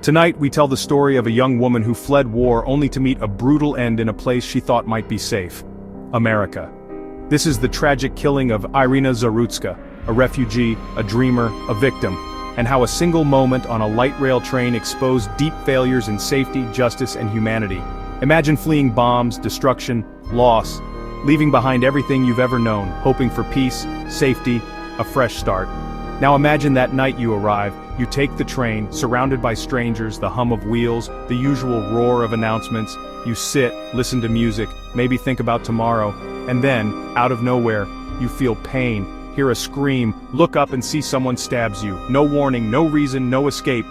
Tonight, we tell the story of a young woman who fled war only to meet a brutal end in a place she thought might be safe: America. This is the tragic killing of Iryna Zarutska, a refugee, a dreamer, a victim, and how a single moment on a light rail train exposed deep failures in safety, justice, and humanity. Imagine fleeing bombs, destruction, loss, leaving behind everything you've ever known, hoping for peace, safety, a fresh start. Now imagine that night you arrive, you take the train, surrounded by strangers, the hum of wheels, the usual roar of announcements. You sit, listen to music, maybe think about tomorrow, and then, out of nowhere, you feel pain, hear a scream, look up and see someone stabs you. No warning, no reason, no escape.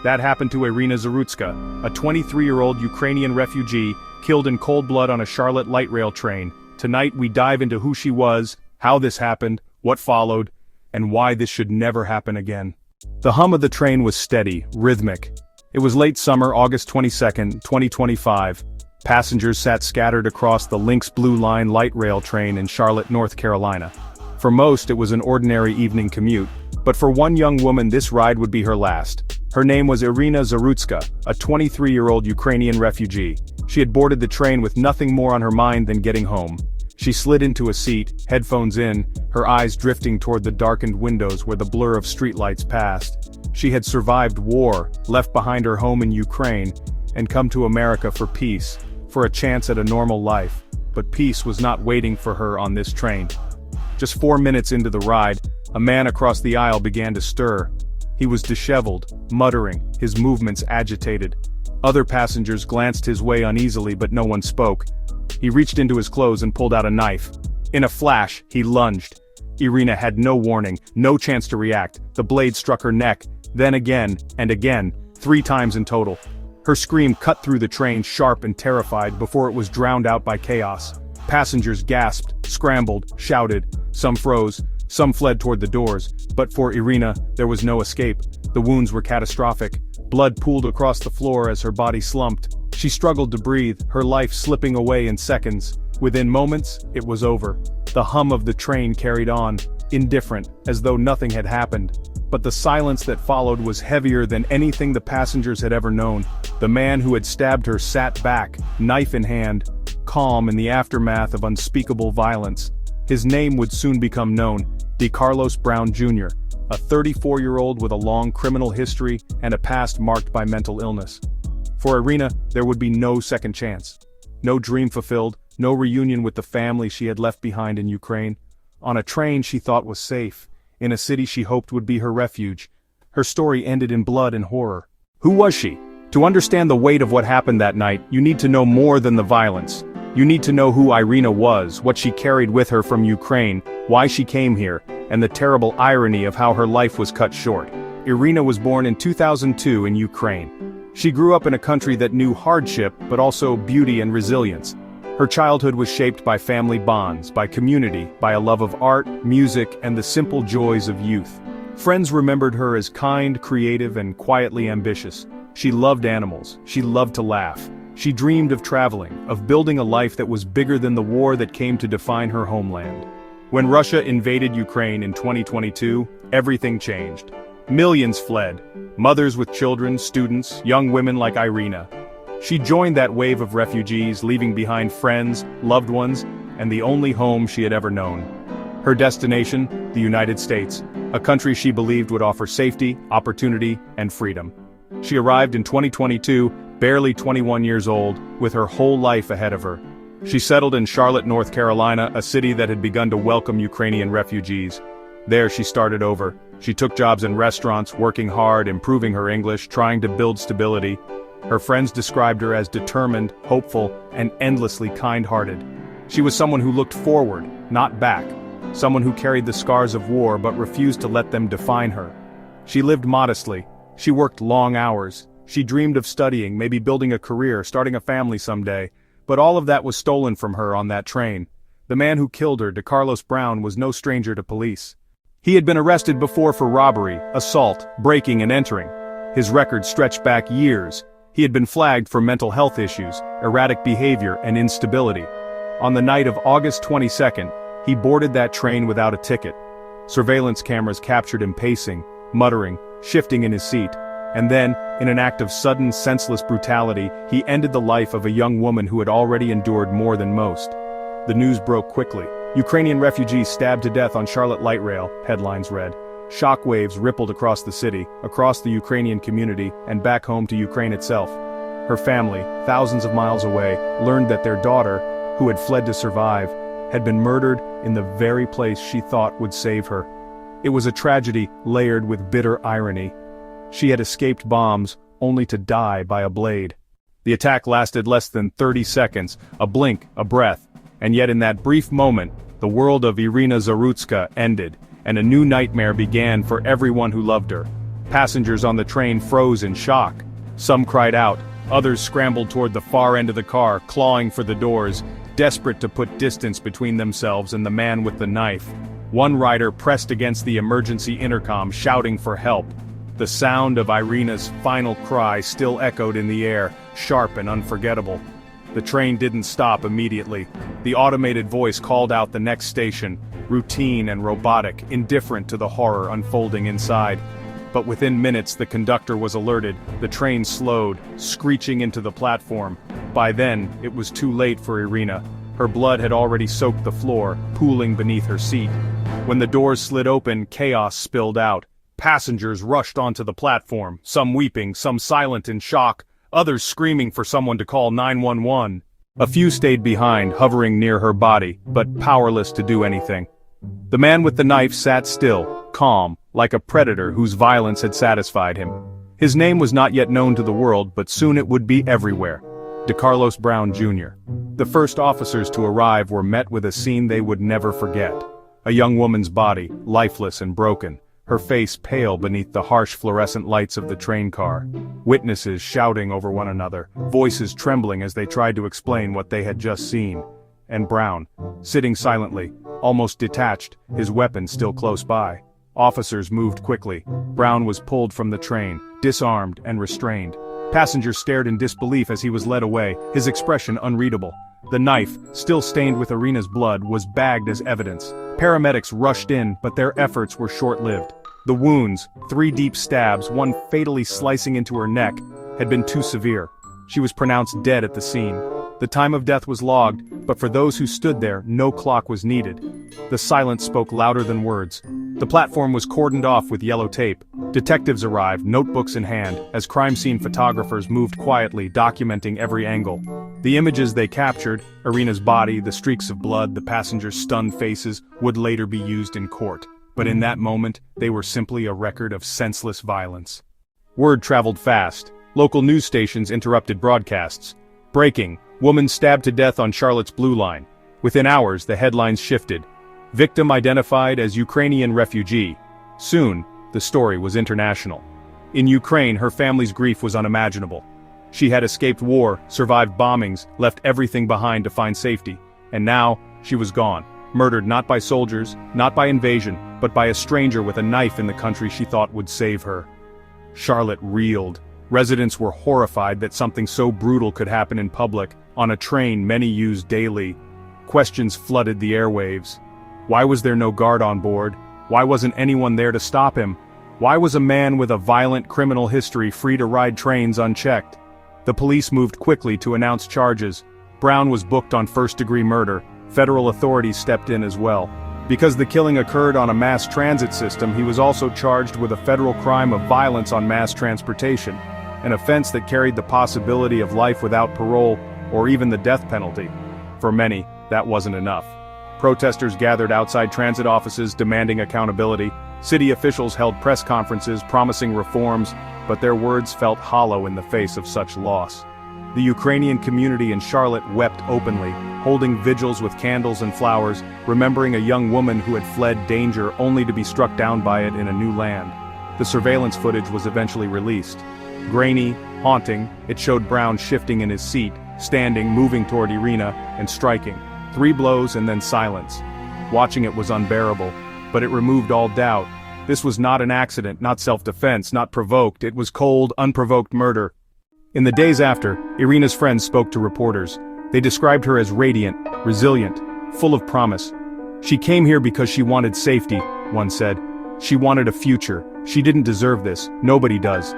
That happened to Iryna Zarutska, a 23-year-old Ukrainian refugee, killed in cold blood on a Charlotte light rail train. Tonight we dive into who she was, how this happened, what followed, and why this should never happen again. The hum of the train was steady, rhythmic. It was late summer, August 22, 2025. Passengers sat scattered across the Lynx Blue Line light rail train in Charlotte, North Carolina. For most, it was an ordinary evening commute, but for one young woman this ride would be her last. Her name was Iryna Zarutska, a 23-year-old Ukrainian refugee. She had boarded the train with nothing more on her mind than getting home. She slid into a seat, headphones in, her eyes drifting toward the darkened windows where the blur of streetlights passed. She had survived war, left behind her home in Ukraine, and come to America for peace, for a chance at a normal life. But peace was not waiting for her on this train. Just 4 minutes into the ride, a man across the aisle began to stir. He was disheveled, muttering, his movements agitated. Other passengers glanced his way uneasily, but no one spoke. He reached into his clothes and pulled out a knife. In a flash, he lunged. Iryna had no warning, no chance to react. The blade struck her neck, then again, and again, 3 times in total. Her scream cut through the train, sharp and terrified, before it was drowned out by chaos. Passengers gasped, scrambled, shouted. Some froze, some fled toward the doors. But for Iryna, there was no escape. The wounds were catastrophic. Blood pooled across the floor as her body slumped. She struggled to breathe, her life slipping away in seconds. Within moments, it was over. The hum of the train carried on, indifferent, as though nothing had happened. But the silence that followed was heavier than anything the passengers had ever known. The man who had stabbed her sat back, knife in hand, calm in the aftermath of unspeakable violence. His name would soon become known: DeCarlos Brown Jr., a 34-year-old with a long criminal history and a past marked by mental illness. For Iryna, there would be no second chance. No dream fulfilled, no reunion with the family she had left behind in Ukraine. On a train she thought was safe, in a city she hoped would be her refuge. Her story ended in blood and horror. Who was she? To understand the weight of what happened that night, you need to know more than the violence. You need to know who Iryna was, what she carried with her from Ukraine, why she came here, and the terrible irony of how her life was cut short. Iryna was born in 2002 in Ukraine. She grew up in a country that knew hardship, but also beauty and resilience. Her childhood was shaped by family bonds, by community, by a love of art, music, and the simple joys of youth. Friends remembered her as kind, creative, and quietly ambitious. She loved animals. She loved to laugh. She dreamed of traveling, of building a life that was bigger than the war that came to define her homeland. When Russia invaded Ukraine in 2022, everything changed. Millions fled, mothers with children, students, young women like Iryna. She joined that wave of refugees, leaving behind friends, loved ones, and the only home she had ever known. Her destination, the United States, a country she believed would offer safety, opportunity, and freedom. She arrived in 2022, barely 21 years old, with her whole life ahead of her. She settled in Charlotte, North Carolina, a city that had begun to welcome Ukrainian refugees. There she started over. She took jobs in restaurants, working hard, improving her English, trying to build stability. Her friends described her as determined, hopeful, and endlessly kind-hearted. She was someone who looked forward, not back. Someone who carried the scars of war but refused to let them define her. She lived modestly. She worked long hours. She dreamed of studying, maybe building a career, starting a family someday. But all of that was stolen from her on that train. The man who killed her, DeCarlos Brown, was no stranger to police. He had been arrested before for robbery, assault, breaking and entering. His record stretched back years. He had been flagged for mental health issues, erratic behavior, and instability. On the night of August 22nd, he boarded that train without a ticket. Surveillance cameras captured him pacing, muttering, shifting in his seat. And then, in an act of sudden, senseless brutality, he ended the life of a young woman who had already endured more than most. The news broke quickly. Ukrainian refugees stabbed to death on Charlotte Light Rail, headlines read. Shockwaves rippled across the city, across the Ukrainian community, and back home to Ukraine itself. Her family, thousands of miles away, learned that their daughter, who had fled to survive, had been murdered in the very place she thought would save her. It was a tragedy layered with bitter irony. She had escaped bombs, only to die by a blade. The attack lasted less than 30 seconds, a blink, a breath, and yet in that brief moment, the world of Iryna Zarutska ended, and a new nightmare began for everyone who loved her. Passengers on the train froze in shock. Some cried out, others scrambled toward the far end of the car, clawing for the doors, desperate to put distance between themselves and the man with the knife. One rider pressed against the emergency intercom, shouting for help. The sound of Iryna's final cry still echoed in the air, sharp and unforgettable. The train didn't stop immediately. The automated voice called out the next station, routine and robotic, indifferent to the horror unfolding inside. But within minutes the conductor was alerted, the train slowed, screeching into the platform. By then, it was too late for Iryna. Her blood had already soaked the floor, pooling beneath her seat. When the doors slid open, chaos spilled out. Passengers rushed onto the platform, some weeping, some silent in shock, others screaming for someone to call 911. A few stayed behind, hovering near her body, but powerless to do anything. The man with the knife sat still, calm, like a predator whose violence had satisfied him. His name was not yet known to the world, but soon it would be everywhere. DeCarlos Brown, Jr. The first officers to arrive were met with a scene they would never forget. A young woman's body, lifeless and broken, her face pale beneath the harsh fluorescent lights of the train car. Witnesses shouting over one another, voices trembling as they tried to explain what they had just seen. And Brown, sitting silently, almost detached, his weapon still close by. Officers moved quickly. Brown was pulled from the train, disarmed and restrained. Passengers stared in disbelief as he was led away, his expression unreadable. The knife, still stained with Iryna's blood, was bagged as evidence. Paramedics rushed in, but their efforts were short-lived. The wounds, 3 deep stabs, one fatally slicing into her neck, had been too severe. She was pronounced dead at the scene. The time of death was logged, but for those who stood there, no clock was needed. The silence spoke louder than words. The platform was cordoned off with yellow tape. Detectives arrived, notebooks in hand, as crime scene photographers moved quietly, documenting every angle. The images they captured, Iryna's body, the streaks of blood, the passengers' stunned faces, would later be used in court. But in that moment, they were simply a record of senseless violence. Word traveled fast. Local news stations interrupted broadcasts. Breaking: woman stabbed to death on Charlotte's Blue Line. Within hours, the headlines shifted. Victim identified as Ukrainian refugee. Soon, the story was international. In Ukraine, her family's grief was unimaginable. She had escaped war, survived bombings, left everything behind to find safety. And now, she was gone. Murdered not by soldiers, not by invasion, but by a stranger with a knife in the country she thought would save her. Charlotte reeled. Residents were horrified that something so brutal could happen in public, on a train many use daily. Questions flooded the airwaves. Why was there no guard on board? Why wasn't anyone there to stop him? Why was a man with a violent criminal history free to ride trains unchecked? The police moved quickly to announce charges. Brown was booked on first-degree murder. Federal authorities stepped in as well. Because the killing occurred on a mass transit system, he was also charged with a federal crime of violence on mass transportation, an offense that carried the possibility of life without parole, or even the death penalty. For many, that wasn't enough. Protesters gathered outside transit offices demanding accountability. City officials held press conferences promising reforms, but their words felt hollow in the face of such loss. The Ukrainian community in Charlotte wept openly, holding vigils with candles and flowers, remembering a young woman who had fled danger only to be struck down by it in a new land. The surveillance footage was eventually released. Grainy, haunting, it showed Brown shifting in his seat, standing, moving toward Iryna, and striking. 3 blows and then silence. Watching it was unbearable, but it removed all doubt. This was not an accident, not self-defense, not provoked. It was cold, unprovoked murder. In the days after, Iryna's friends spoke to reporters. They described her as radiant, resilient, full of promise. She came here because she wanted safety, one said. She wanted a future. She didn't deserve this. Nobody does.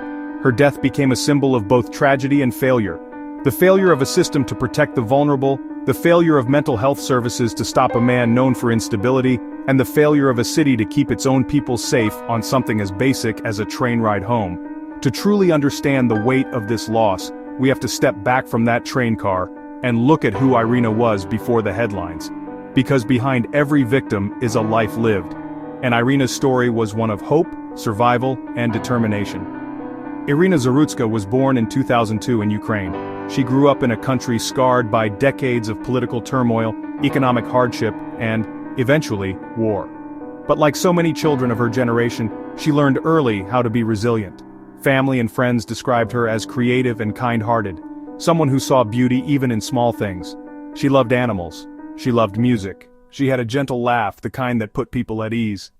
Her death became a symbol of both tragedy and failure. The failure of a system to protect the vulnerable, the failure of mental health services to stop a man known for instability, and the failure of a city to keep its own people safe on something as basic as a train ride home. To truly understand the weight of this loss, we have to step back from that train car and look at who Iryna was before the headlines. Because behind every victim is a life lived. And Iryna's story was one of hope, survival, and determination. Iryna Zarutska was born in 2002 in Ukraine. She grew up in a country scarred by decades of political turmoil, economic hardship, and, eventually, war. But like so many children of her generation, she learned early how to be resilient. Family and friends described her as creative and kind-hearted, someone who saw beauty even in small things. She loved animals. She loved music. She had a gentle laugh, the kind that put people at ease.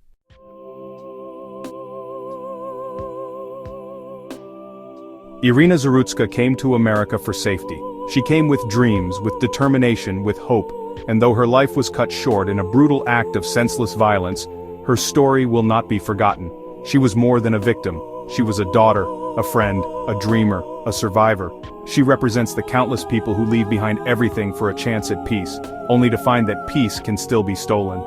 Iryna Zarutska came to America for safety. She came with dreams, with determination, with hope, and though her life was cut short in a brutal act of senseless violence, her story will not be forgotten. She was more than a victim. She was a daughter, a friend, a dreamer, a survivor. She represents the countless people who leave behind everything for a chance at peace, only to find that peace can still be stolen.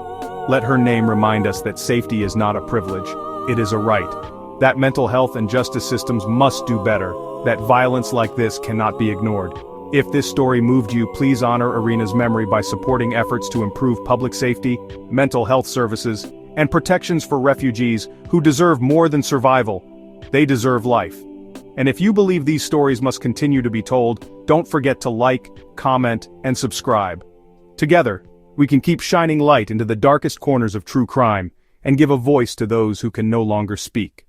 Let her name remind us that safety is not a privilege, it is a right. That mental health and justice systems must do better, that violence like this cannot be ignored. If this story moved you, please honor Iryna's memory by supporting efforts to improve public safety, mental health services, and protections for refugees who deserve more than survival. They deserve life. And if you believe these stories must continue to be told, don't forget to like, comment, and subscribe. Together, we can keep shining light into the darkest corners of true crime, and give a voice to those who can no longer speak.